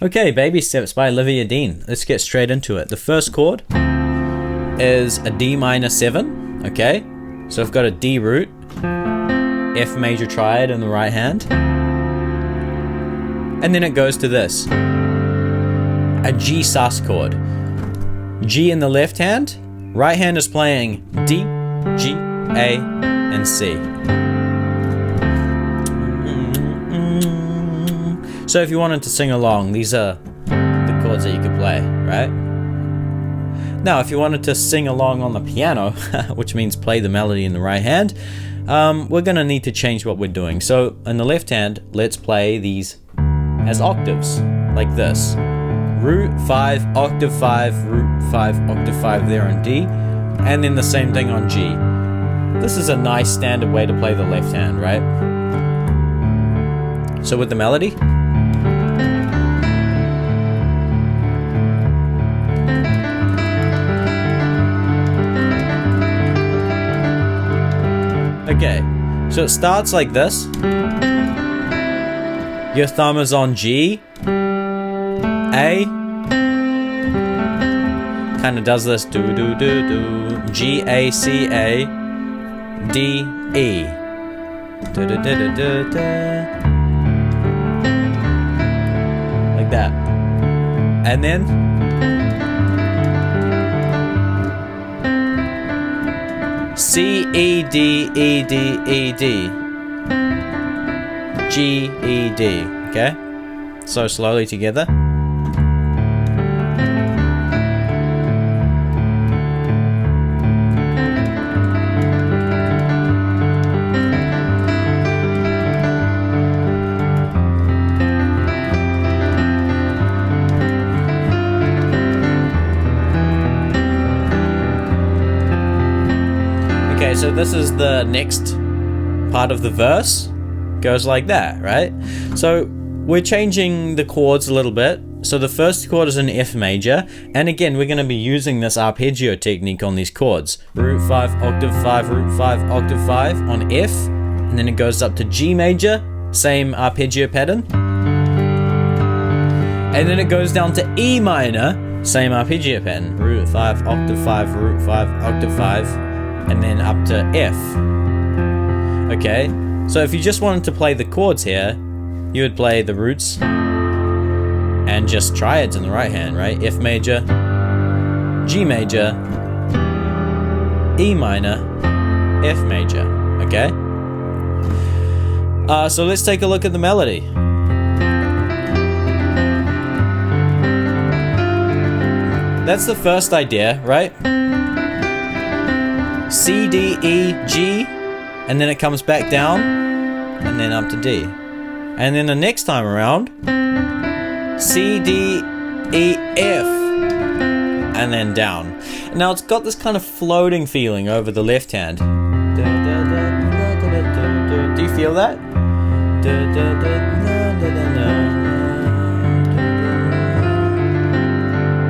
Okay, Baby Steps by Olivia Dean. Let's get straight into it. The first chord is a D minor 7, okay? So I've got a D root, F major triad in the right hand, and then it goes to this, a G sus chord. G in the left hand, right hand is playing D, G, A, and C. So if you wanted to sing along, these are the chords that you could play, right? Now, if you wanted to sing along on the piano, which means play the melody in the right hand, we're gonna need to change what we're doing. So in the left hand, let's play these as octaves, like this. Root 5, octave 5, root 5, octave 5 there on D, and then the same thing on G. This is a nice standard way to play the left hand, right? So with the melody, okay, so it starts like this. Your thumb is on G, A, kind of does this do do do do, G A C A, D E, da da da da da da, like that, and then C E D E D E D, G E D. Okay, so slowly together. Okay, so this is the next part of the verse. Goes like that, right? So we're changing the chords a little bit. So the first chord is an F major, and again we're going to be using this arpeggio technique on these chords. Root 5, octave 5, root 5, octave 5 on F, and then it goes up to G major, same arpeggio pattern, and then it goes down to E minor, same arpeggio pattern. Root 5, octave 5, root 5, octave 5, and then up to F. Okay, so if you just wanted to play the chords here, you would play the roots and just triads in the right hand, right? F major, G major, E minor, F major, okay? So let's take a look at the melody. That's the first idea, right? C, D, E, G, and then it comes back down, and then up to D. And then the next time around, C, D, E, F, and then down. Now it's got this kind of floating feeling over the left hand. Do you feel that?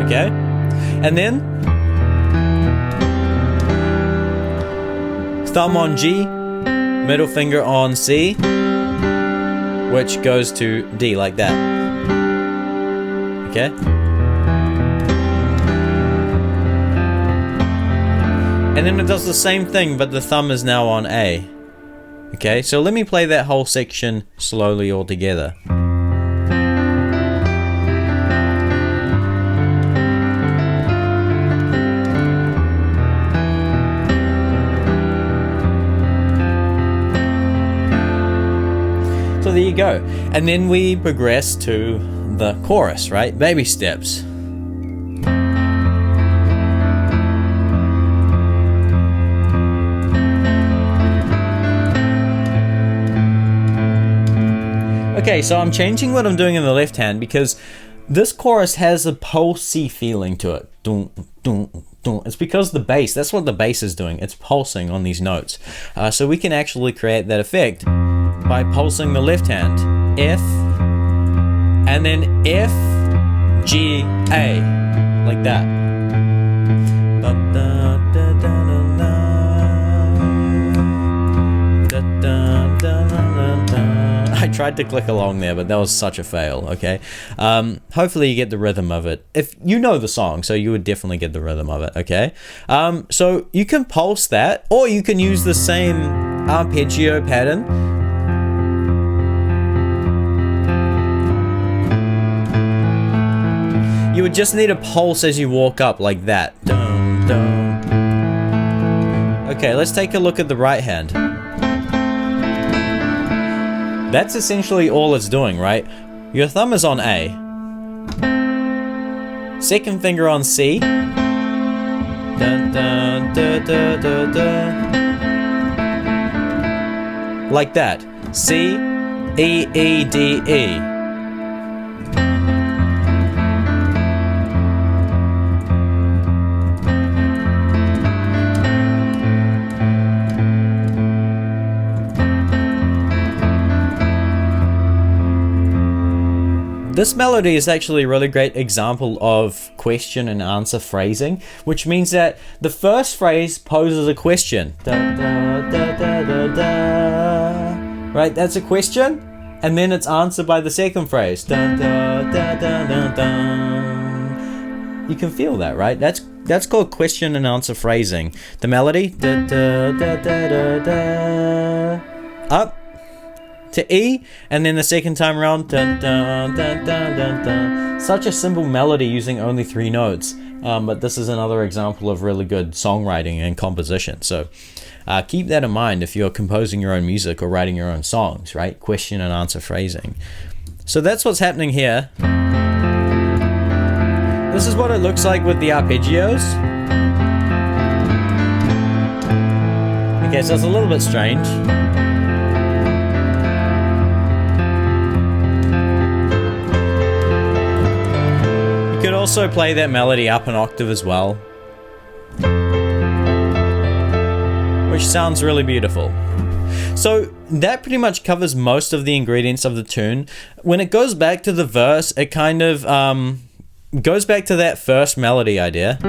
Okay, and then thumb on G, middle finger on C, which goes to D like that. Okay? And then it does the same thing, but the thumb is now on A. Okay, so let me play that whole section slowly all together. So there you go. And then we progress to the chorus, right? Baby steps. Okay, so I'm changing what I'm doing in the left hand because this chorus has a pulsy feeling to it. Dun, dun, dun. It's because the bass, that's what the bass is doing. It's pulsing on these notes. So we can actually create that effect by pulsing the left hand. F, and then F, G, A, like that. I tried to click along there, but that was such a fail, okay? Hopefully you get the rhythm of it. If you know the song, so you would definitely get the rhythm of it, okay? So you can pulse that, or you can use the same arpeggio pattern. You would just need a pulse as you walk up, like that. Dun, dun. Okay, let's take a look at the right hand. That's essentially all it's doing, right? Your thumb is on A. Second finger on C. Dun, dun, da, da, da, da. Like that. C, E, E, D, E. This melody is actually a really great example of question and answer phrasing, which means that the first phrase poses a question. Da, da, da, da, da, da. Right, that's a question, and then it's answered by the second phrase. Da, da, da, da, da, da. You can feel that, right? That's called question and answer phrasing. The melody, da, da, da, da, da, da. Up to E, and then the second time around, dun, dun, dun, dun, dun, dun. Such a simple melody using only 3 notes, but this is another example of really good songwriting and composition. So keep that in mind if you're composing your own music or writing your own songs, right? Question and answer phrasing. So that's what's happening here. This is what it looks like with the arpeggios. Okay, so it's a little bit strange. You could also play that melody up an octave as well, which sounds really beautiful. So that pretty much covers most of the ingredients of the tune. When it goes back to the verse, it kind of goes back to that first melody idea.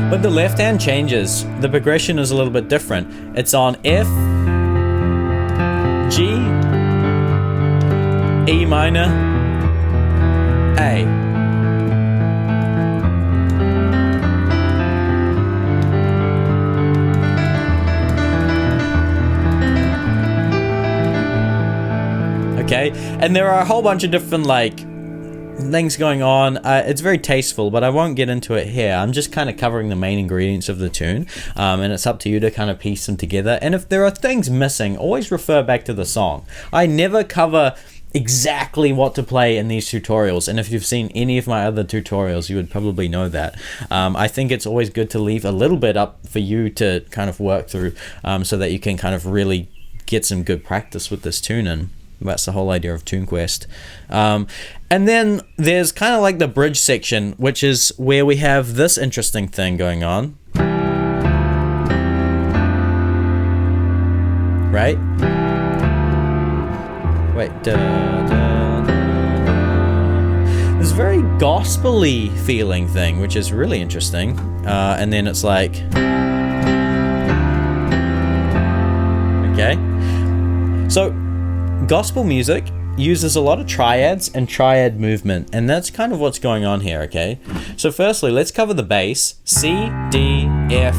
But the left hand changes. The progression is a little bit different. It's on F, G, E minor, A. Okay, and there are a whole bunch of different things going on. It's very tasteful, but I won't get into it here. I'm just kind of covering the main ingredients of the tune, and it's up to you to kind of piece them together. And if there are things missing, always refer back to the song. I never cover exactly what to play in these tutorials, and if you've seen any of my other tutorials, you would probably know that. I think it's always good to leave a little bit up for you to kind of work through, so that you can kind of really get some good practice with this tune in. That's the whole idea of TuneQuest. And then there's kind of like the bridge section, which is where we have this interesting thing going on. Right? Wait. Da, da, da. This very gospel-y feeling thing, which is really interesting. And then it's like... Okay. So... Gospel music uses a lot of triads and triad movement, and that's kind of what's going on here, okay? So firstly, let's cover the bass. C, D, E, F.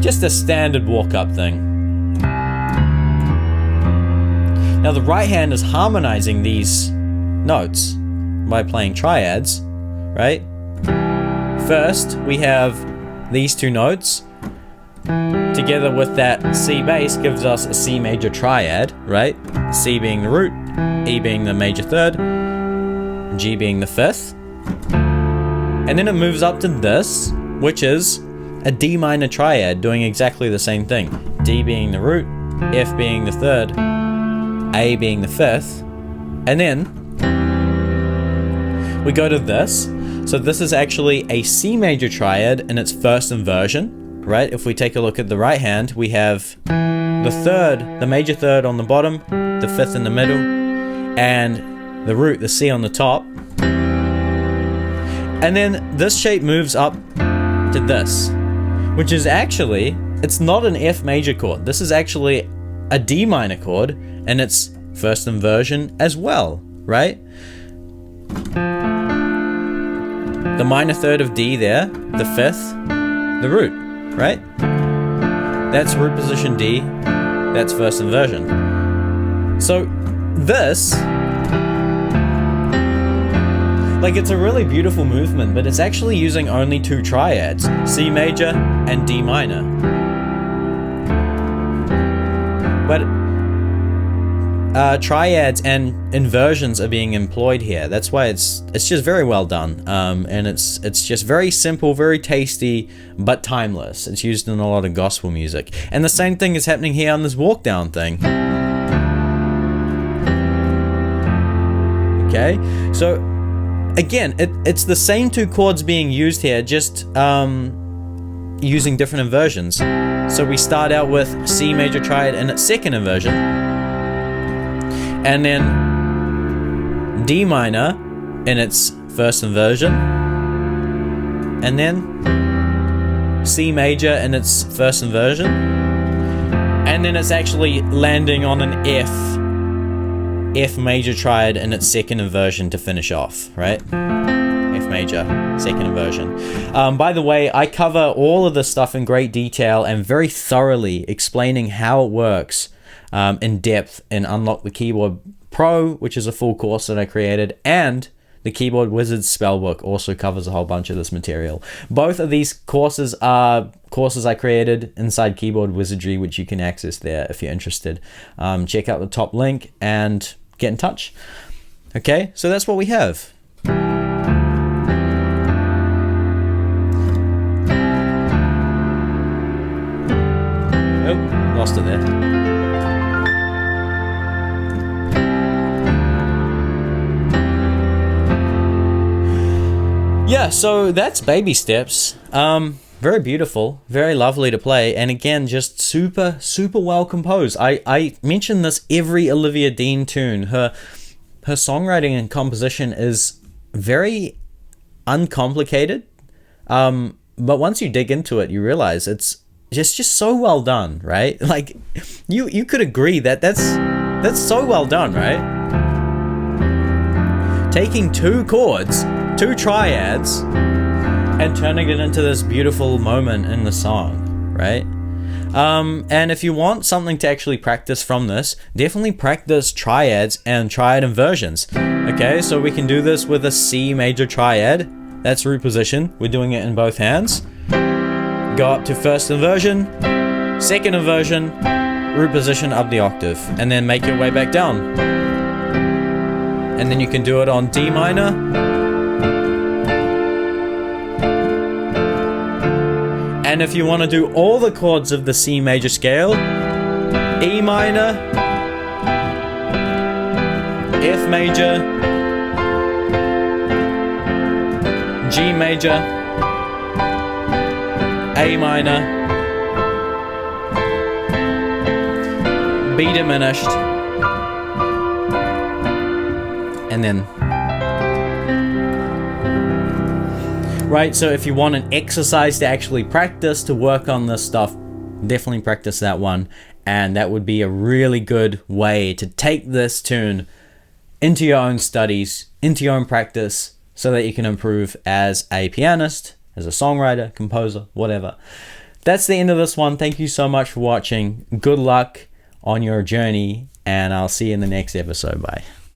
Just a standard walk-up thing. Now the right hand is harmonizing these notes by playing triads, right? First, we have these 2 notes. Together with that C bass gives us a C major triad, right? C being the root, E being the major third, G being the 5th. And then it moves up to this, which is a D minor triad doing exactly the same thing. D being the root, F being the 3rd, A being the 5th. And then we go to this. So this is actually a C major triad in its first inversion. Right, if we take a look at the right hand, we have the the major third on the bottom, the fifth in the middle, and the root, the C on the top. And then this shape moves up to this, which is actually, it's not an F major chord. This is actually a D minor chord, and it's first inversion as well, right? The minor third of D there, the fifth, the root, right? That's root position D, that's first inversion. So this, like, it's a really beautiful movement, but it's actually using only 2 triads, C major and D minor. But triads and inversions are being employed here. That's why it's just very well done. And it's just very simple, very tasty, but timeless. It's used in a lot of gospel music. And the same thing is happening here on this walk down thing. Okay, so again, it's the same 2 chords being used here, just using different inversions. So we start out with C major triad in its second inversion, and then D minor in its first inversion, and then C major in its first inversion, and then it's actually landing on an F major triad in its second inversion to finish off, right? F major, second inversion. By the way, I cover all of this stuff in great detail and very thoroughly, explaining how it works in depth in Unlock the Keyboard Pro, which is a full course that I created, and the Keyboard Wizards Spellbook also covers a whole bunch of this material. Both of these courses are courses I created inside Keyboard Wizardry, which you can access there if you're interested. Check out the top link and get in touch. Okay, so that's what we have. Oh, lost it there. Yeah, so that's Baby Steps. Very beautiful, very lovely to play, and again, just super well composed. I mention this every Olivia Dean tune. Her songwriting and composition is very uncomplicated, but once you dig into it, you realize it's just so well done, right? Like, you could agree that that's so well done, right? Taking 2 chords, 2 triads, and turning it into this beautiful moment in the song, right? And if you want something to actually practice from this, definitely practice triads and triad inversions. Okay, so we can do this with a C major triad. That's root position. We're doing it in both hands. Go up to first inversion, second inversion, root position up the octave, and then make your way back down. And then you can do it on D minor, and if you want to do all the chords of the C major scale, E minor, F major, G major, A minor, B diminished, and then, right, so if you want an exercise to actually practice to work on this stuff, definitely practice that one, and that would be a really good way to take this tune into your own studies, into your own practice, so that you can improve as a pianist, as a songwriter, composer, whatever. That's the end of this one. Thank you so much for watching. Good luck on your journey, and I'll see you in the next episode. Bye.